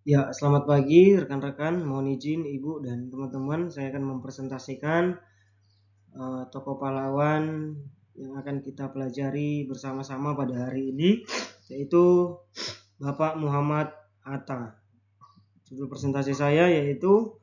Ya, selamat pagi rekan-rekan. Mohon izin Ibu dan teman-teman, saya akan mempresentasikan tokoh pahlawan yang akan kita pelajari bersama-sama pada hari ini, yaitu Bapak Muhammad Hatta. Judul presentasi saya yaitu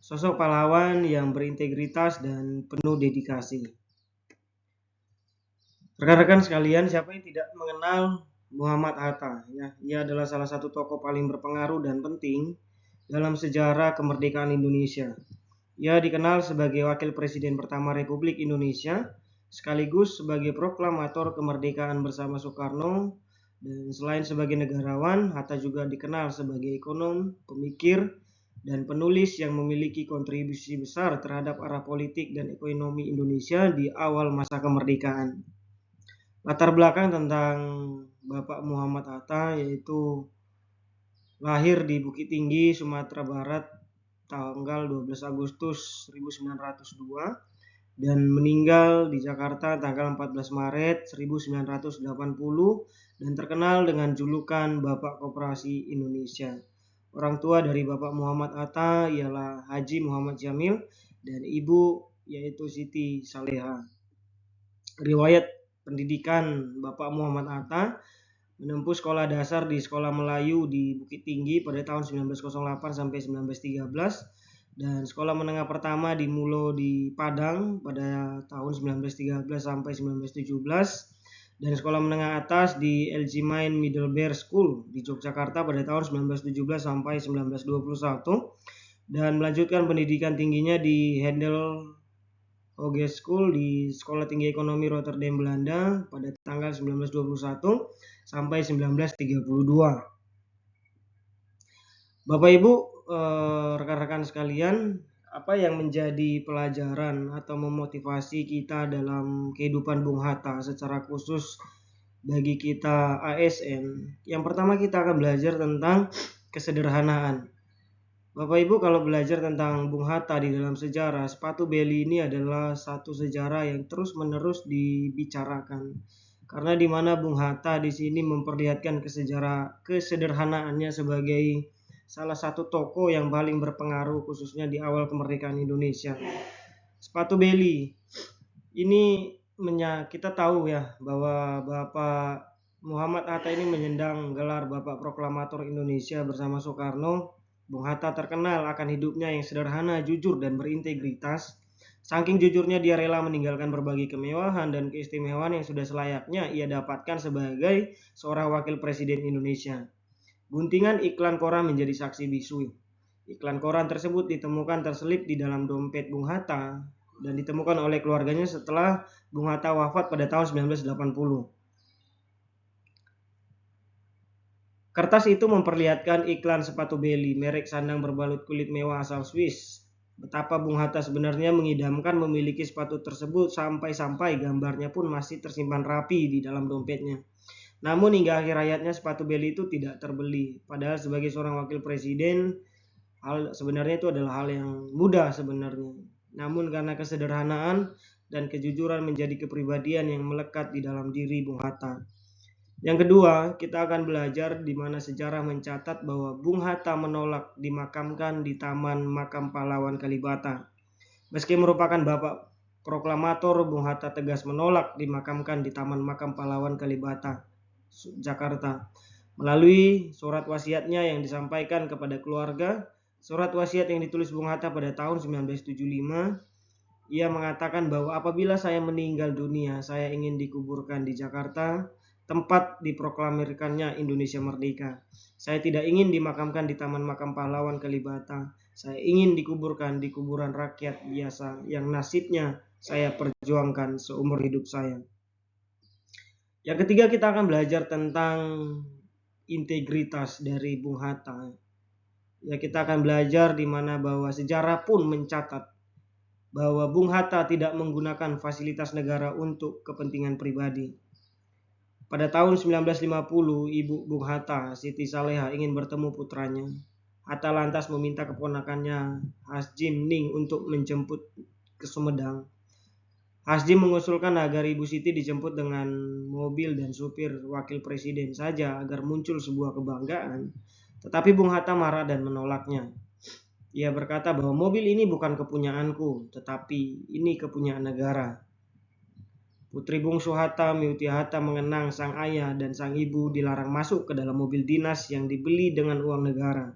sosok pahlawan yang berintegritas dan penuh dedikasi. Rekan-rekan sekalian, siapa yang tidak mengenal Muhammad Hatta? Ya, ia adalah salah satu tokoh paling berpengaruh dan penting dalam sejarah kemerdekaan Indonesia. Ia dikenal sebagai wakil presiden pertama Republik Indonesia, sekaligus sebagai proklamator kemerdekaan bersama Soekarno, dan selain sebagai negarawan, Hatta juga dikenal sebagai ekonom, pemikir, dan penulis yang memiliki kontribusi besar terhadap arah politik dan ekonomi Indonesia di awal masa kemerdekaan. Latar belakang tentang Bapak Muhammad Hatta yaitu lahir di Bukit Tinggi, Sumatera Barat tanggal 12 Agustus 1902 dan meninggal di Jakarta tanggal 14 Maret 1980 dan terkenal dengan julukan Bapak Koperasi Indonesia. Orang tua dari Bapak Muhammad Hatta ialah Haji Muhammad Jamil dan ibu yaitu Siti Saleha. Riwayat pendidikan Bapak Muhammad Hatta menempuh sekolah dasar di Sekolah Melayu di Bukit Tinggi pada tahun 1908 sampai 1913 dan sekolah menengah pertama di Mulo di Padang pada tahun 1913 sampai 1917 dan sekolah menengah atas di Elgimine Middle Bear School di Yogyakarta pada tahun 1917 sampai 1921 dan melanjutkan pendidikan tingginya di Handel Hoge School di Sekolah Tinggi Ekonomi Rotterdam, Belanda pada tanggal 1921 sampai 1932. Bapak Ibu, rekan-rekan sekalian, apa yang menjadi pelajaran atau memotivasi kita dalam kehidupan Bung Hatta secara khusus bagi kita ASN? Yang pertama kita akan belajar tentang kesederhanaan. Bapak Ibu kalau belajar tentang Bung Hatta di dalam sejarah, sepatu beli ini adalah satu sejarah yang terus-menerus dibicarakan. Karena di mana Bung Hatta di sini memperlihatkan kesederhanaannya sebagai salah satu tokoh yang paling berpengaruh khususnya di awal kemerdekaan Indonesia. Sepatu beli ini kita tahu ya bahwa Bapak Muhammad Hatta ini menyandang gelar Bapak Proklamator Indonesia bersama Soekarno. Bung Hatta terkenal akan hidupnya yang sederhana, jujur, dan berintegritas. Saking jujurnya dia rela meninggalkan berbagai kemewahan dan keistimewaan yang sudah selayaknya ia dapatkan sebagai seorang wakil presiden Indonesia. Guntingan iklan koran menjadi saksi bisu. Iklan koran tersebut ditemukan terselip di dalam dompet Bung Hatta dan ditemukan oleh keluarganya setelah Bung Hatta wafat pada tahun 1980. Kertas itu memperlihatkan iklan sepatu Beli, merek sandang berbalut kulit mewah asal Swiss. Betapa Bung Hatta sebenarnya mengidamkan memiliki sepatu tersebut sampai-sampai gambarnya pun masih tersimpan rapi di dalam dompetnya. Namun hingga akhir hayatnya sepatu Beli itu tidak terbeli. Padahal sebagai seorang wakil presiden, sebenarnya itu adalah hal yang mudah sebenarnya. Namun karena kesederhanaan dan kejujuran menjadi kepribadian yang melekat di dalam diri Bung Hatta. Yang kedua, kita akan belajar di mana sejarah mencatat bahwa Bung Hatta menolak dimakamkan di Taman Makam Pahlawan Kalibata. Meski merupakan Bapak Proklamator, Bung Hatta tegas menolak dimakamkan di Taman Makam Pahlawan Kalibata, Jakarta. Melalui surat wasiatnya yang disampaikan kepada keluarga, surat wasiat yang ditulis Bung Hatta pada tahun 1975, ia mengatakan bahwa apabila saya meninggal dunia, saya ingin dikuburkan di Jakarta, tempat diproklamirkannya Indonesia Merdeka. Saya tidak ingin dimakamkan di Taman Makam Pahlawan Kalibata. Saya ingin dikuburkan di kuburan rakyat biasa yang nasibnya saya perjuangkan seumur hidup saya. Yang ketiga kita akan belajar tentang integritas dari Bung Hatta. Ya, kita akan belajar di mana bahwa sejarah pun mencatat bahwa Bung Hatta tidak menggunakan fasilitas negara untuk kepentingan pribadi. Pada tahun 1950, ibu Bung Hatta, Siti Saleha, ingin bertemu putranya. Hatta lantas meminta keponakannya Hasjim Ning untuk menjemput ke Sumedang. Hasjim mengusulkan agar Ibu Siti dijemput dengan mobil dan supir wakil presiden saja agar muncul sebuah kebanggaan. Tetapi Bung Hatta marah dan menolaknya. Ia berkata bahwa mobil ini bukan kepunyaanku, tetapi ini kepunyaan negara. Putri bungsu Hatta, Meuti Hatta, mengenang sang ayah dan sang ibu dilarang masuk ke dalam mobil dinas yang dibeli dengan uang negara.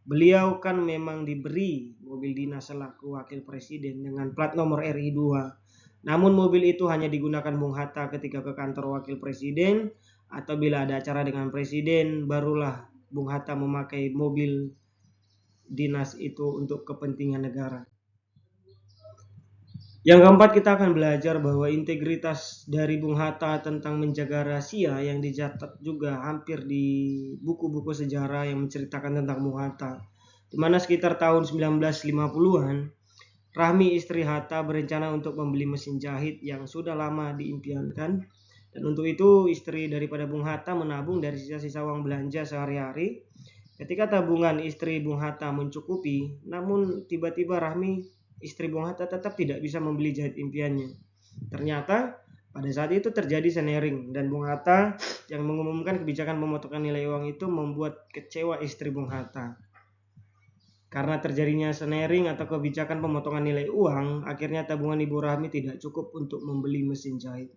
Beliau kan memang diberi mobil dinas selaku wakil presiden dengan plat nomor RI 2. Namun mobil itu hanya digunakan Bung Hatta ketika ke kantor wakil presiden atau bila ada acara dengan presiden, barulah Bung Hatta memakai mobil dinas itu untuk kepentingan negara. Yang keempat, kita akan belajar bahwa integritas dari Bung Hatta tentang menjaga rahasia yang dicatat juga hampir di buku-buku sejarah yang menceritakan tentang Bung Hatta. Di mana sekitar tahun 1950-an, Rahmi istri Hatta berencana untuk membeli mesin jahit yang sudah lama diimpiankan. Dan untuk itu istri daripada Bung Hatta menabung dari sisa-sisa uang belanja sehari-hari. Ketika tabungan istri Bung Hatta mencukupi, namun tiba-tiba Rahmi istri Bung Hatta tetap tidak bisa membeli jahit impiannya. Ternyata pada saat itu terjadi snaring dan Bung Hatta yang mengumumkan kebijakan pemotongan nilai uang itu membuat kecewa istri Bung Hatta. Karena terjadinya snaring atau kebijakan pemotongan nilai uang, akhirnya tabungan Ibu Rahmi tidak cukup untuk membeli mesin jahit.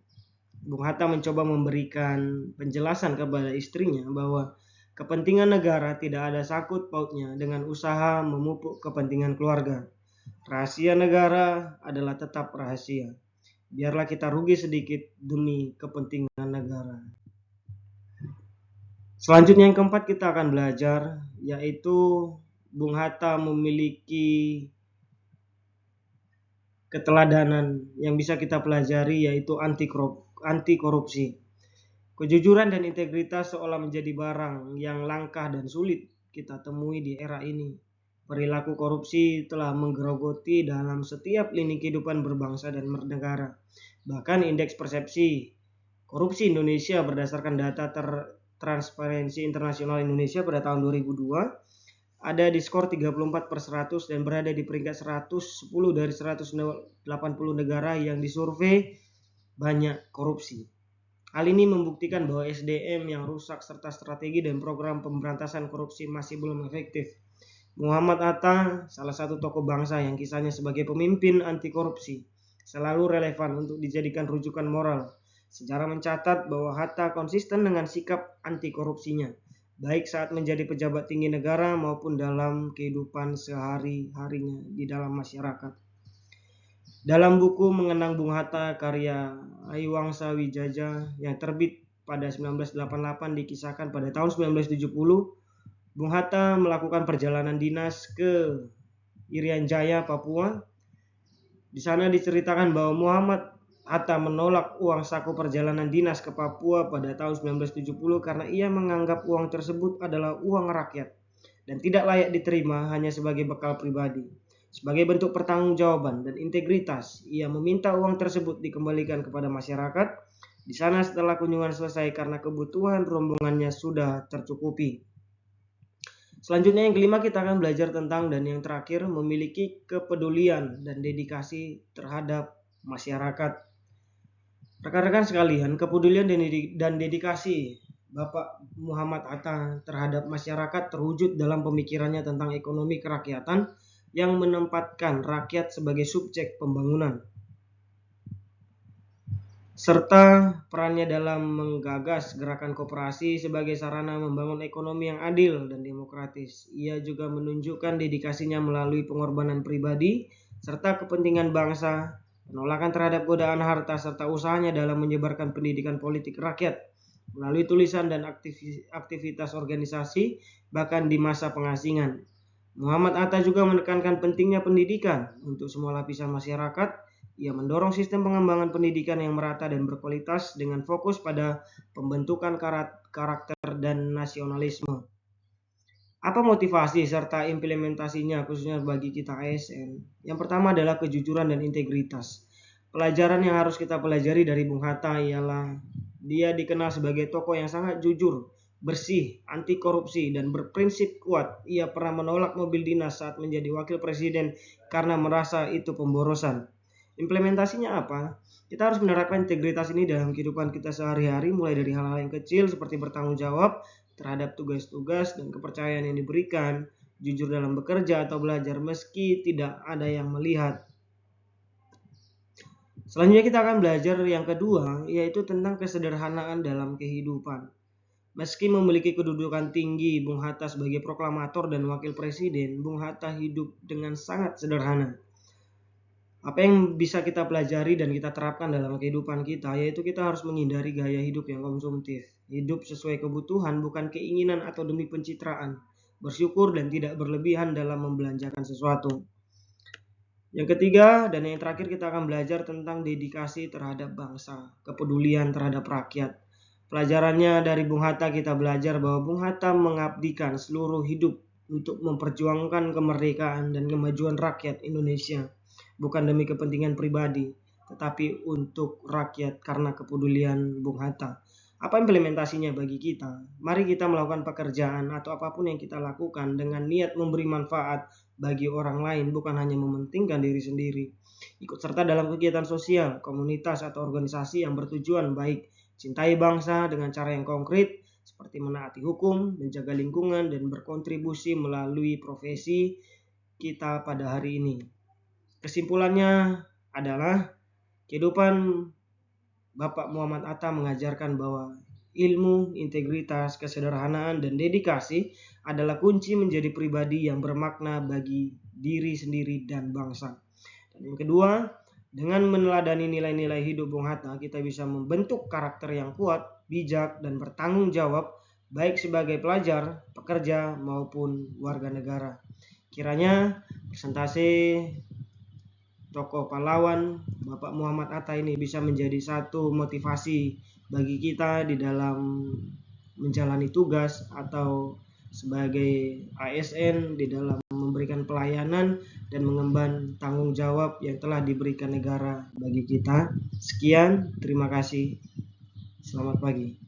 Bung Hatta mencoba memberikan penjelasan kepada istrinya bahwa kepentingan negara tidak ada sangkut pautnya dengan usaha memupuk kepentingan keluarga. Rahasia negara adalah tetap rahasia. Biarlah kita rugi sedikit demi kepentingan negara. Selanjutnya yang keempat kita akan belajar, yaitu Bung Hatta memiliki keteladanan yang bisa kita pelajari, yaitu anti korupsi. Kejujuran dan integritas seolah menjadi barang yang langka dan sulit kita temui di era ini. Perilaku korupsi telah menggerogoti dalam setiap lini kehidupan berbangsa dan bernegara. Bahkan indeks persepsi korupsi Indonesia berdasarkan data Transparency International Indonesia pada tahun 2002 ada di skor 34/100 dan berada di peringkat 110 dari 180 negara yang disurvei banyak korupsi. Hal ini membuktikan bahwa SDM yang rusak serta strategi dan program pemberantasan korupsi masih belum efektif. Muhammad Hatta, salah satu tokoh bangsa yang kisahnya sebagai pemimpin anti korupsi, selalu relevan untuk dijadikan rujukan moral. Sejarah mencatat bahwa Hatta konsisten dengan sikap anti korupsinya, baik saat menjadi pejabat tinggi negara maupun dalam kehidupan sehari-harinya di dalam masyarakat. Dalam buku Mengenang Bung Hatta karya Aiwangsa Wijaja yang terbit pada 1988 dikisahkan pada tahun 1970, Bung Hatta melakukan perjalanan dinas ke Irian Jaya, Papua. Di sana diceritakan bahwa Muhammad Hatta menolak uang saku perjalanan dinas ke Papua pada tahun 1970 karena ia menganggap uang tersebut adalah uang rakyat dan tidak layak diterima hanya sebagai bekal pribadi. Sebagai bentuk pertanggungjawaban dan integritas, ia meminta uang tersebut dikembalikan kepada masyarakat di sana setelah kunjungan selesai karena kebutuhan rombongannya sudah tercukupi. Selanjutnya yang kelima kita akan belajar tentang dan yang terakhir memiliki kepedulian dan dedikasi terhadap masyarakat. Rekan-rekan sekalian, kepedulian dan dedikasi Bapak Muhammad Hatta terhadap masyarakat terwujud dalam pemikirannya tentang ekonomi kerakyatan yang menempatkan rakyat sebagai subjek pembangunan, serta perannya dalam menggagas gerakan koperasi sebagai sarana membangun ekonomi yang adil dan demokratis. Ia juga menunjukkan dedikasinya melalui pengorbanan pribadi serta kepentingan bangsa, penolakan terhadap godaan harta, serta usahanya dalam menyebarkan pendidikan politik rakyat melalui tulisan dan aktivitas organisasi bahkan di masa pengasingan. Muhammad Hatta juga menekankan pentingnya pendidikan untuk semua lapisan masyarakat. Ia mendorong sistem pengembangan pendidikan yang merata dan berkualitas dengan fokus pada pembentukan karakter dan nasionalisme. Apa motivasi serta implementasinya khususnya bagi kita ASN? Yang pertama adalah kejujuran dan integritas. Pelajaran yang harus kita pelajari dari Bung Hatta ialah dia dikenal sebagai tokoh yang sangat jujur, bersih, anti korupsi, dan berprinsip kuat. Ia pernah menolak mobil dinas saat menjadi wakil presiden karena merasa itu pemborosan. Implementasinya apa? Kita harus menerapkan integritas ini dalam kehidupan kita sehari-hari, mulai dari hal-hal yang kecil seperti bertanggung jawab terhadap tugas-tugas dan kepercayaan yang diberikan, jujur dalam bekerja atau belajar meski tidak ada yang melihat. Selanjutnya kita akan belajar yang kedua, yaitu tentang kesederhanaan dalam kehidupan. Meski memiliki kedudukan tinggi Bung Hatta sebagai proklamator dan wakil presiden, Bung Hatta hidup dengan sangat sederhana. Apa yang bisa kita pelajari dan kita terapkan dalam kehidupan kita, yaitu kita harus menghindari gaya hidup yang konsumtif. Hidup sesuai kebutuhan, bukan keinginan atau demi pencitraan. Bersyukur dan tidak berlebihan dalam membelanjakan sesuatu. Yang ketiga dan yang terakhir, kita akan belajar tentang dedikasi terhadap bangsa, kepedulian terhadap rakyat. Pelajarannya dari Bung Hatta, kita belajar bahwa Bung Hatta mengabdikan seluruh hidup untuk memperjuangkan kemerdekaan dan kemajuan rakyat Indonesia. Bukan demi kepentingan pribadi, tetapi untuk rakyat karena kepedulian Bung Hatta. Apa implementasinya bagi kita? Mari kita melakukan pekerjaan atau apapun yang kita lakukan dengan niat memberi manfaat bagi orang lain, bukan hanya mementingkan diri sendiri. Ikut serta dalam kegiatan sosial, komunitas atau organisasi yang bertujuan baik. Cintai bangsa dengan cara yang konkret, seperti menaati hukum, menjaga lingkungan, dan berkontribusi melalui profesi kita pada hari ini. Kesimpulannya adalah kehidupan Bapak Muhammad Hatta mengajarkan bahwa ilmu, integritas, kesederhanaan, dan dedikasi adalah kunci menjadi pribadi yang bermakna bagi diri sendiri dan bangsa. Dan yang kedua, dengan meneladani nilai-nilai hidup Bung Hatta, kita bisa membentuk karakter yang kuat, bijak, dan bertanggung jawab, baik sebagai pelajar, pekerja, maupun warga negara. Kiranya presentasi tokoh pahlawan Bapak Muhammad Hatta ini bisa menjadi satu motivasi bagi kita di dalam menjalani tugas atau sebagai ASN di dalam memberikan pelayanan dan mengemban tanggung jawab yang telah diberikan negara bagi kita. Sekian, terima kasih. Selamat pagi.